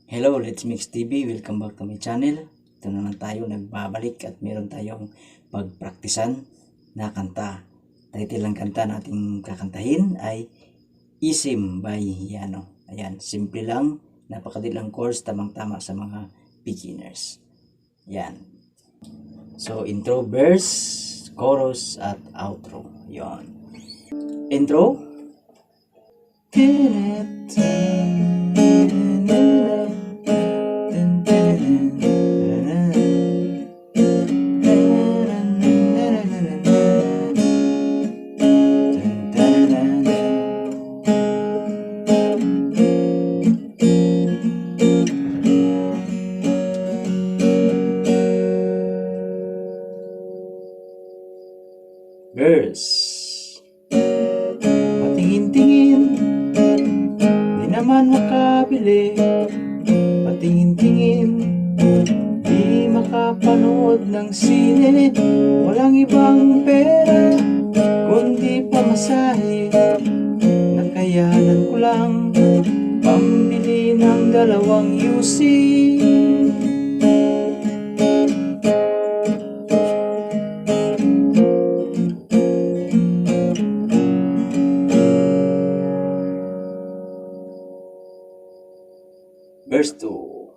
Hello, Let's Mix TV. Welcome back to my channel. Ito naman tayo nagbabalik at meron tayong pagpraktisan na kanta. Title ng kanta nating kakantahin ay Isim by Yano. Ayan, simple lang, napakadilang chords, tamang-tama sa mga beginners. Ayan. So, intro, verse, chorus, at outro. Ayan. Intro. Verse. Patingin-tingin, di naman makabili. Patingin-tingin, di makapanood ng sine. Walang ibang pera, kundi pamasahe. Nakayanan ko lang pambili ng 2 UC. Verse 2.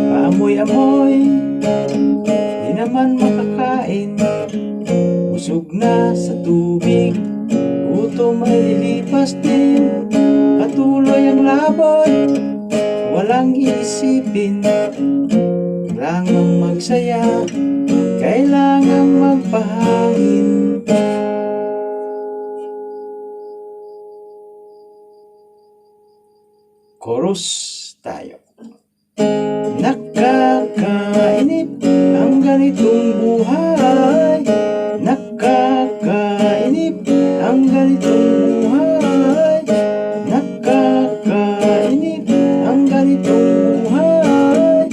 Paamoy-amoy, di naman makakain. Busog na sa tubig, gutom ay lilipas din. Patuloy ang laban, walang isipin. Kailangang magsaya, kailangang magpahangin. Chorus tayo. Nakakainip ang ganitong buhay. Nakakainip ang ganitong buhay. Nakakainip ang ganitong buhay.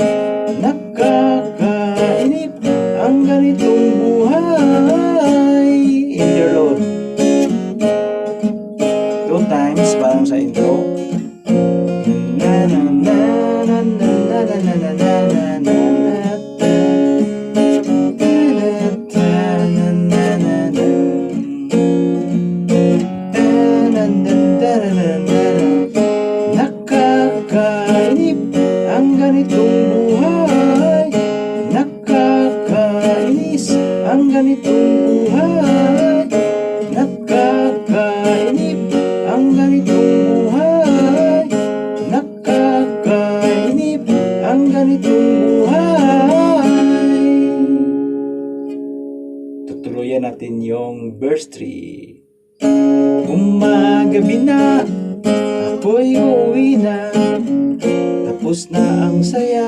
Nakakainip ang ganitong buhay. Interlude. 2 times parang sa intro. Nakakainip ang ganitong buhay. Nakakainis ang ganitong buhay. Nakakainip ang ganitong buhay. Nakakainip ang ganitong buhay. Tutuluyan natin yung verse 3. Umagabi na, ako'y uuwi na. Tapos na ang saya,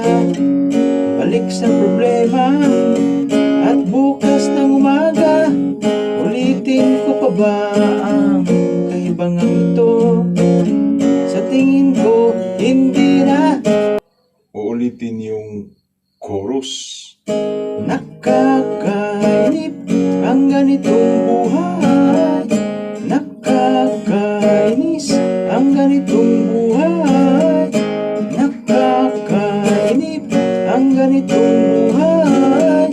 balik sa problema. At bukas ng umaga, ulitin ko pa ba ang kaibangang ito? Sa tingin ko, hindi na. Uulitin yung chorus. Nakakainip ang ganitong buhay. Nakakainis ang ganitong buhay. Nakakainip ang ganitong buhay.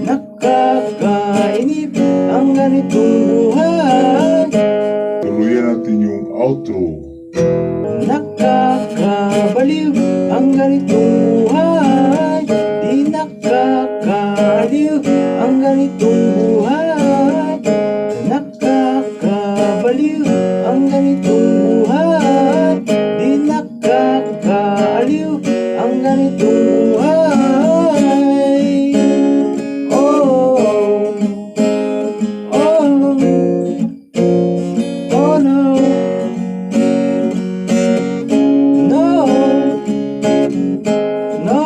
Nakakainip ang ganitong buhay. Tuloyan natin yung outro. Nakakabaliw ang ganitong buhay. Di nakakaliw ang ganitong buhay. Nakakabaliw ang ganitong buhay. Di nakakaliw ang ganitong buhay. Oh, oh, oh no. No, no, no,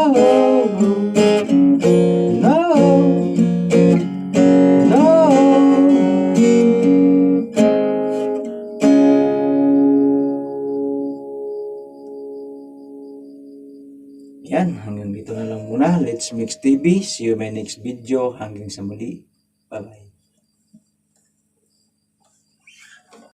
Yan, hanggang dito na lang muna. Let's Mix TV. See you my next video. Hanggang sa muli.